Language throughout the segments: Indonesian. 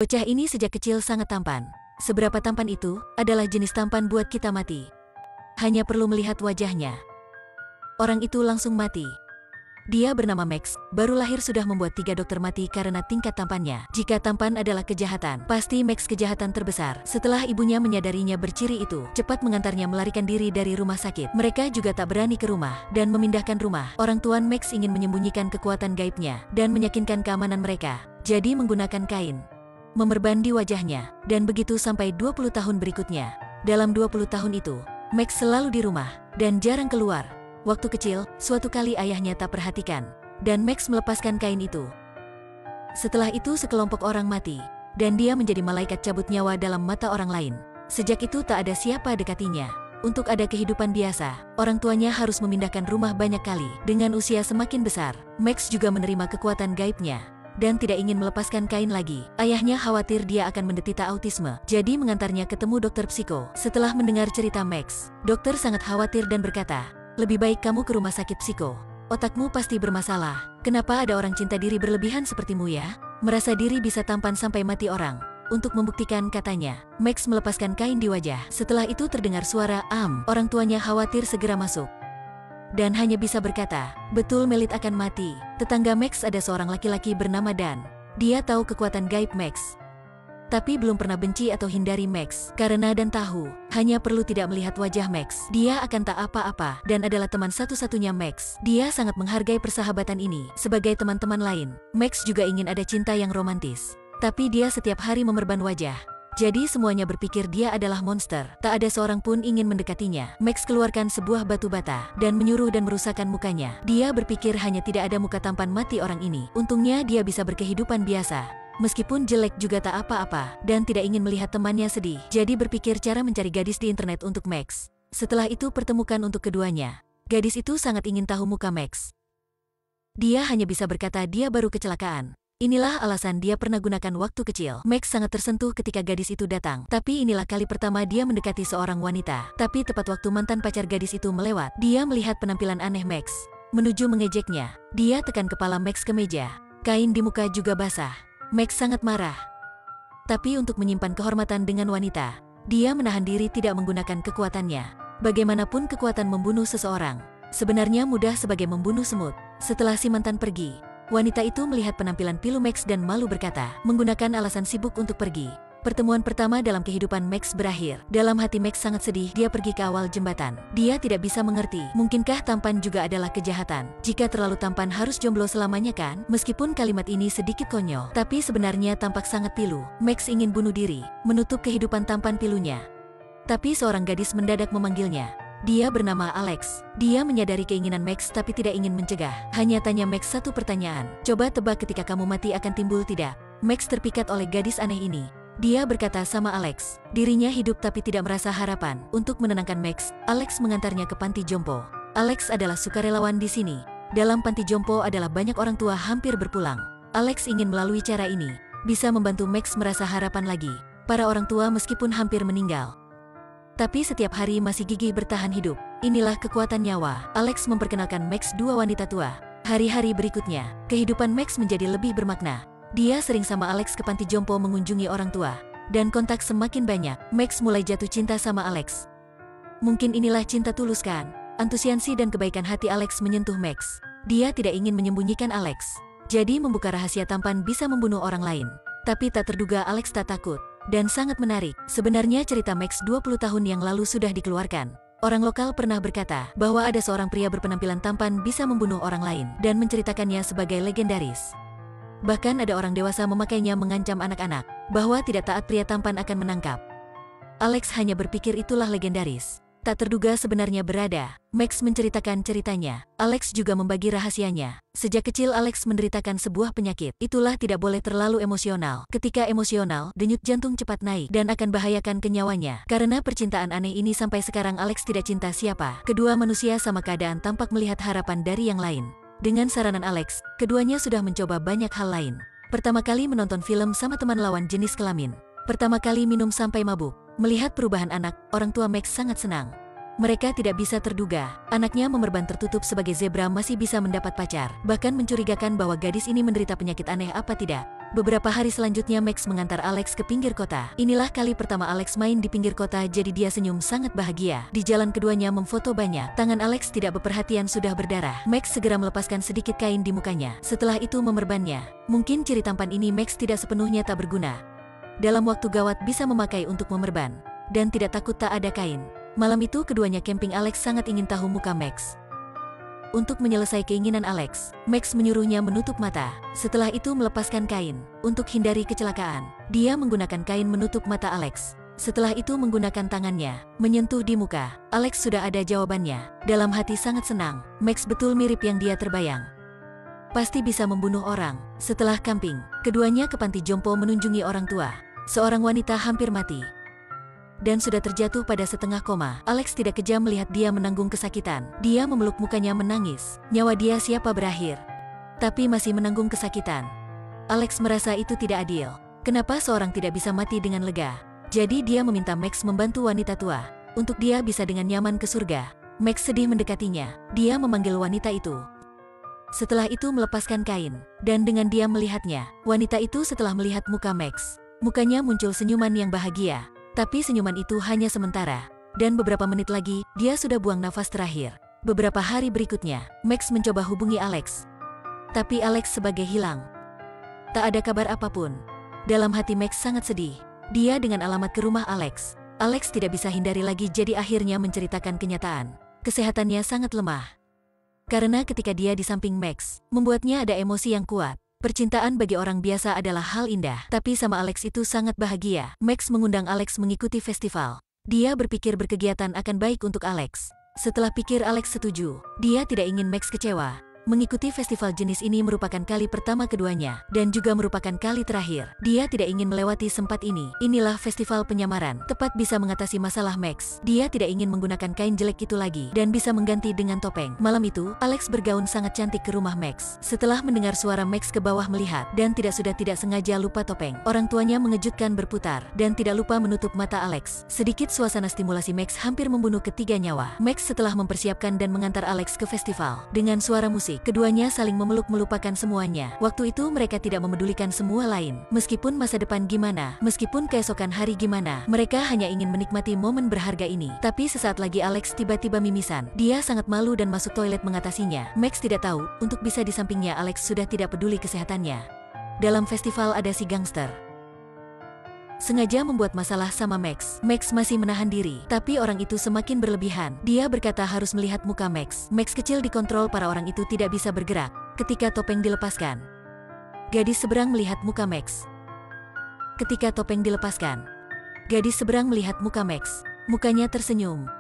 Bocah ini sejak kecil sangat tampan. Seberapa tampan itu adalah jenis tampan buat kita mati. Hanya perlu melihat wajahnya. Orang itu langsung mati. Dia bernama Max, baru lahir sudah membuat 3 dokter mati karena tingkat tampannya. Jika tampan adalah kejahatan, pasti Max kejahatan terbesar. Setelah ibunya menyadarinya berciri itu, cepat mengantarnya melarikan diri dari rumah sakit. Mereka juga tak berani ke rumah dan memindahkan rumah. Orang tua Max ingin menyembunyikan kekuatan gaibnya dan meyakinkan keamanan mereka. Jadi menggunakan kain memerban di wajahnya, dan begitu sampai 20 tahun berikutnya. Dalam 20 tahun itu, Max selalu di rumah dan jarang keluar. Waktu kecil, suatu kali ayahnya tak perhatikan, dan Max melepaskan kain itu. Setelah itu sekelompok orang mati, dan dia menjadi malaikat cabut nyawa dalam mata orang lain. Sejak itu tak ada siapa dekatinya. Untuk ada kehidupan biasa, orang tuanya harus memindahkan rumah banyak kali. Dengan usia semakin besar, Max juga menerima kekuatan gaibnya, dan tidak ingin melepaskan kain lagi. Ayahnya khawatir dia akan menderita autisme, jadi mengantarnya ketemu dokter psiko. Setelah mendengar cerita Max, dokter sangat khawatir dan berkata, "Lebih baik kamu ke rumah sakit psiko. Otakmu pasti bermasalah. Kenapa ada orang cinta diri berlebihan sepertimu ya? Merasa diri bisa tampan sampai mati orang." Untuk membuktikan katanya, Max melepaskan kain di wajah. Setelah itu terdengar suara "am". Orang tuanya khawatir segera masuk dan hanya bisa berkata, "Betul, Melit akan mati." Tetangga Max ada seorang laki-laki bernama Dan. Dia tahu kekuatan gaib Max, tapi belum pernah benci atau hindari Max, karena Dan tahu, hanya perlu tidak melihat wajah Max, dia akan tak apa-apa, dan adalah teman satu-satunya Max. Dia sangat menghargai persahabatan ini. Sebagai teman-teman lain, Max juga ingin ada cinta yang romantis. Tapi dia setiap hari memerban wajah. Jadi semuanya berpikir dia adalah monster. Tak ada seorang pun ingin mendekatinya. Max keluarkan sebuah batu bata dan menyuruh dan merusakkan mukanya. Dia berpikir hanya tidak ada muka tampan mati orang ini. Untungnya dia bisa berkehidupan biasa. Meskipun jelek juga tak apa-apa, dan tidak ingin melihat temannya sedih. Jadi berpikir cara mencari gadis di internet untuk Max. Setelah itu pertemukan untuk keduanya. Gadis itu sangat ingin tahu muka Max. Dia hanya bisa berkata dia baru kecelakaan. Inilah alasan dia pernah gunakan waktu kecil. Max sangat tersentuh ketika gadis itu datang. Tapi inilah kali pertama dia mendekati seorang wanita. Tapi tepat waktu mantan pacar gadis itu melewat, dia melihat penampilan aneh Max. Menuju mengejeknya, dia tekan kepala Max ke meja. Kain di muka juga basah. Max sangat marah. Tapi untuk menyimpan kehormatan dengan wanita, dia menahan diri tidak menggunakan kekuatannya. Bagaimanapun kekuatan membunuh seseorang sebenarnya mudah sebagai membunuh semut. Setelah si mantan pergi, wanita itu melihat penampilan pilu Max dan malu berkata, menggunakan alasan sibuk untuk pergi. Pertemuan pertama dalam kehidupan Max berakhir. Dalam hati Max sangat sedih, dia pergi ke awal jembatan. Dia tidak bisa mengerti, mungkinkah tampan juga adalah kejahatan? Jika terlalu tampan harus jomblo selamanya kan? Meskipun kalimat ini sedikit konyol, tapi sebenarnya tampak sangat pilu. Max ingin bunuh diri, menutup kehidupan tampan pilunya. Tapi seorang gadis mendadak memanggilnya. Dia bernama Alex. Dia menyadari keinginan Max tapi tidak ingin mencegah. Hanya tanya Max satu pertanyaan. Coba tebak ketika kamu mati akan timbul tidak? Max terpikat oleh gadis aneh ini. Dia berkata sama Alex, dirinya hidup tapi tidak merasa harapan. Untuk menenangkan Max, Alex mengantarnya ke panti jompo. Alex adalah sukarelawan di sini. Dalam panti jompo adalah banyak orang tua hampir berpulang. Alex ingin melalui cara ini bisa membantu Max merasa harapan lagi. Para orang tua meskipun hampir meninggal, tapi setiap hari masih gigih bertahan hidup. Inilah kekuatan nyawa. Alex memperkenalkan Max 2 wanita tua. Hari-hari berikutnya, kehidupan Max menjadi lebih bermakna. Dia sering sama Alex ke panti jompo mengunjungi orang tua, dan kontak semakin banyak. Max mulai jatuh cinta sama Alex. Mungkin inilah cinta tulus kan? Antusiasi dan kebaikan hati Alex menyentuh Max. Dia tidak ingin menyembunyikan Alex. Jadi membuka rahasia tampan bisa membunuh orang lain. Tapi tak terduga Alex tak takut. Dan sangat menarik, sebenarnya cerita Max 20 tahun yang lalu sudah dikeluarkan. Orang lokal pernah berkata bahwa ada seorang pria berpenampilan tampan bisa membunuh orang lain dan menceritakannya sebagai legendaris. Bahkan ada orang dewasa memakainya mengancam anak-anak bahwa tidak taat pria tampan akan menangkap. Alex hanya berpikir itulah legendaris. Tak terduga sebenarnya berada. Max menceritakan ceritanya. Alex juga membagi rahasianya. Sejak kecil Alex menderitakan sebuah penyakit. Itulah tidak boleh terlalu emosional. Ketika emosional, denyut jantung cepat naik dan akan bahayakan ke nyawanya. Karena percintaan aneh ini sampai sekarang Alex tidak cinta siapa. Kedua manusia sama keadaan tampak melihat harapan dari yang lain. Dengan saranan Alex, keduanya sudah mencoba banyak hal lain. Pertama kali menonton film sama teman lawan jenis kelamin. Pertama kali minum sampai mabuk. Melihat perubahan anak, orang tua Max sangat senang. Mereka tidak bisa terduga, anaknya memerban tertutup sebagai zebra masih bisa mendapat pacar. Bahkan mencurigakan bahwa gadis ini menderita penyakit aneh apa tidak. Beberapa hari selanjutnya Max mengantar Alex ke pinggir kota. Inilah kali pertama Alex main di pinggir kota, jadi dia senyum sangat bahagia. Di jalan keduanya memfoto banyak. Tangan Alex tidak beperhatian sudah berdarah. Max segera melepaskan sedikit kain di mukanya. Setelah itu memerbannya. Mungkin ciri tampan ini Max tidak sepenuhnya tak berguna. Dalam waktu gawat bisa memakai untuk memerban. Dan tidak takut tak ada kain. Malam itu keduanya camping. Alex sangat ingin tahu muka Max. Untuk menyelesaikan keinginan Alex, Max menyuruhnya menutup mata. Setelah itu melepaskan kain. Untuk hindari kecelakaan, dia menggunakan kain menutup mata Alex. Setelah itu menggunakan tangannya, menyentuh di muka. Alex sudah ada jawabannya. Dalam hati sangat senang. Max betul mirip yang dia terbayang. Pasti bisa membunuh orang. Setelah camping, keduanya ke panti jompo menunjungi orang tua. Seorang wanita hampir mati dan sudah terjatuh pada setengah koma. Alex tidak kejam melihat dia menanggung kesakitan. Dia memeluk mukanya menangis. Nyawa dia siapa berakhir, tapi masih menanggung kesakitan. Alex merasa itu tidak adil. Kenapa seorang tidak bisa mati dengan lega? Jadi dia meminta Max membantu wanita tua untuk dia bisa dengan nyaman ke surga. Max sedih mendekatinya. Dia memanggil wanita itu. Setelah itu melepaskan kain dan dengan diam melihatnya. Wanita itu setelah melihat muka Max, mukanya muncul senyuman yang bahagia. Tapi senyuman itu hanya sementara. Dan beberapa menit lagi, dia sudah buang nafas terakhir. Beberapa hari berikutnya, Max mencoba hubungi Alex. Tapi Alex sebagai hilang. Tak ada kabar apapun. Dalam hati Max sangat sedih. Dia dengan alamat ke rumah Alex. Alex tidak bisa hindari lagi, jadi akhirnya menceritakan kenyataan. Kesehatannya sangat lemah. Karena ketika dia di samping Max, membuatnya ada emosi yang kuat. Percintaan bagi orang biasa adalah hal indah, tapi sama Alex itu sangat bahagia. Max mengundang Alex mengikuti festival. Dia berpikir berkegiatan akan baik untuk Alex. Setelah pikir Alex setuju. Dia tidak ingin Max kecewa. Mengikuti festival jenis ini merupakan kali pertama keduanya, dan juga merupakan kali terakhir. Dia tidak ingin melewati sempat ini. Inilah festival penyamaran, tepat bisa mengatasi masalah Max. Dia tidak ingin menggunakan kain jelek itu lagi, dan bisa mengganti dengan topeng. Malam itu, Alex bergaun sangat cantik ke rumah Max. Setelah mendengar suara Max ke bawah melihat, dan tidak sengaja lupa topeng. Orang tuanya mengejutkan berputar, dan tidak lupa menutup mata Alex. Sedikit suasana stimulasi Max hampir membunuh ketiga nyawa. Max setelah mempersiapkan dan mengantar Alex ke festival, dengan suara musik, keduanya saling memeluk melupakan semuanya. Waktu itu mereka tidak memedulikan semua lain. Meskipun masa depan gimana, meskipun keesokan hari gimana, mereka hanya ingin menikmati momen berharga ini. Tapi sesaat lagi Alex tiba-tiba mimisan. Dia sangat malu dan masuk toilet mengatasinya. Max tidak tahu, untuk bisa di sampingnya Alex sudah tidak peduli kesehatannya. Dalam festival ada si gangster. Sengaja membuat masalah sama Max. Max masih menahan diri, tapi orang itu semakin berlebihan. Dia berkata harus melihat muka Max. Max kecil dikontrol, para orang itu tidak bisa bergerak. Ketika topeng dilepaskan, gadis seberang melihat muka Max. Ketika topeng dilepaskan, gadis seberang melihat muka Max. Mukanya tersenyum.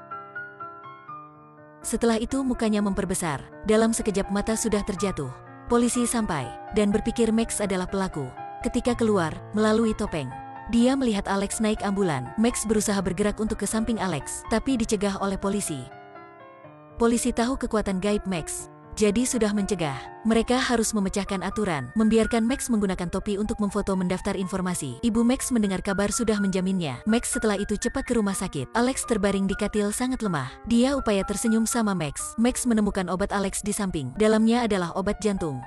Setelah itu mukanya memperbesar. Dalam sekejap mata sudah terjatuh. Polisi sampai, dan berpikir Max adalah pelaku. Ketika keluar, melalui topeng, dia melihat Alex naik ambulan. Max berusaha bergerak untuk ke samping Alex, tapi dicegah oleh polisi. Polisi tahu kekuatan gaib Max, jadi sudah mencegah. Mereka harus memecahkan aturan, membiarkan Max menggunakan topi untuk memfoto mendaftar informasi. Ibu Max mendengar kabar sudah menjaminnya. Max setelah itu cepat ke rumah sakit. Alex terbaring di katil sangat lemah. Dia upaya tersenyum sama Max. Max menemukan obat Alex di samping. Dalamnya adalah obat jantung.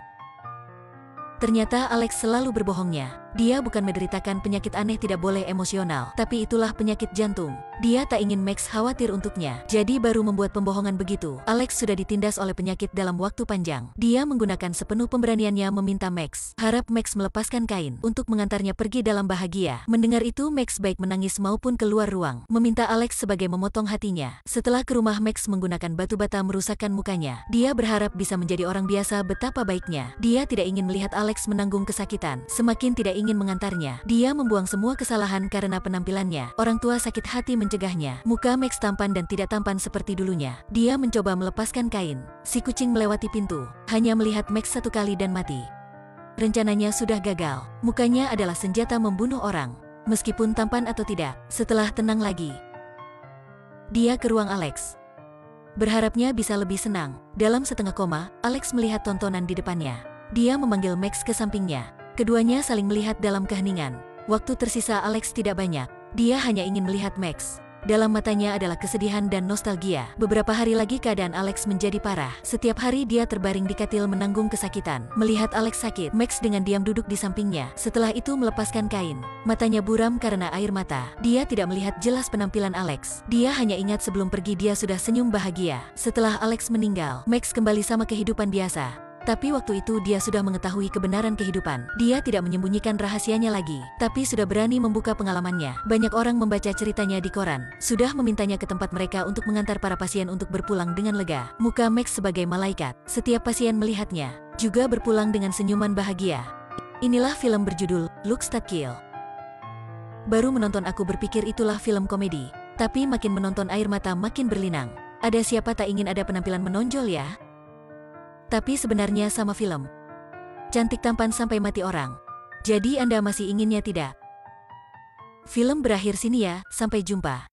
Ternyata Alex selalu berbohongnya. Dia bukan menderitakan penyakit aneh, tidak boleh emosional, tapi itulah penyakit jantung. Dia tak ingin Max khawatir untuknya, jadi baru membuat pembohongan begitu. Alex sudah ditindas oleh penyakit dalam waktu panjang. Dia menggunakan sepenuh pemberaniannya meminta Max, harap Max melepaskan kain untuk mengantarnya pergi dalam bahagia. Mendengar itu Max baik menangis maupun keluar ruang, meminta Alex sebagai memotong hatinya. Setelah ke rumah Max menggunakan batu bata merusakkan mukanya. Dia berharap bisa menjadi orang biasa, betapa baiknya. Dia tidak ingin melihat Alex menanggung kesakitan. Semakin tidak ingin mengantarnya. Dia membuang semua kesalahan karena penampilannya. Orang tua sakit hati mencegahnya. Muka Max tampan dan tidak tampan seperti dulunya. Dia mencoba melepaskan kain. Si kucing melewati pintu, hanya melihat Max satu kali dan mati. Rencananya sudah gagal. Mukanya adalah senjata membunuh orang, meskipun tampan atau tidak. Setelah tenang lagi, dia ke ruang Alex, berharapnya bisa lebih senang. Dalam setengah koma, Alex melihat tontonan di depannya. Dia memanggil Max ke sampingnya. Keduanya saling melihat dalam keheningan. Waktu tersisa Alex tidak banyak. Dia hanya ingin melihat Max. Dalam matanya adalah kesedihan dan nostalgia. Beberapa hari lagi keadaan Alex menjadi parah. Setiap hari dia terbaring di katil menanggung kesakitan. Melihat Alex sakit, Max dengan diam duduk di sampingnya. Setelah itu melepaskan kain. Matanya buram karena air mata. Dia tidak melihat jelas penampilan Alex. Dia hanya ingat sebelum pergi dia sudah senyum bahagia. Setelah Alex meninggal, Max kembali sama kehidupan biasa. Tapi waktu itu dia sudah mengetahui kebenaran kehidupan. Dia tidak menyembunyikan rahasianya lagi, tapi sudah berani membuka pengalamannya. Banyak orang membaca ceritanya di koran. Sudah memintanya ke tempat mereka untuk mengantar para pasien untuk berpulang dengan lega. Muka Max sebagai malaikat. Setiap pasien melihatnya, juga berpulang dengan senyuman bahagia. Inilah film berjudul Lookstad Kill. Baru menonton aku berpikir itulah film komedi. Tapi makin menonton air mata makin berlinang. Ada siapa tak ingin ada penampilan menonjol ya? Tapi sebenarnya sama film. Cantik tampan sampai mati orang. Jadi Anda masih inginnya tidak? Film berakhir sini ya, sampai jumpa.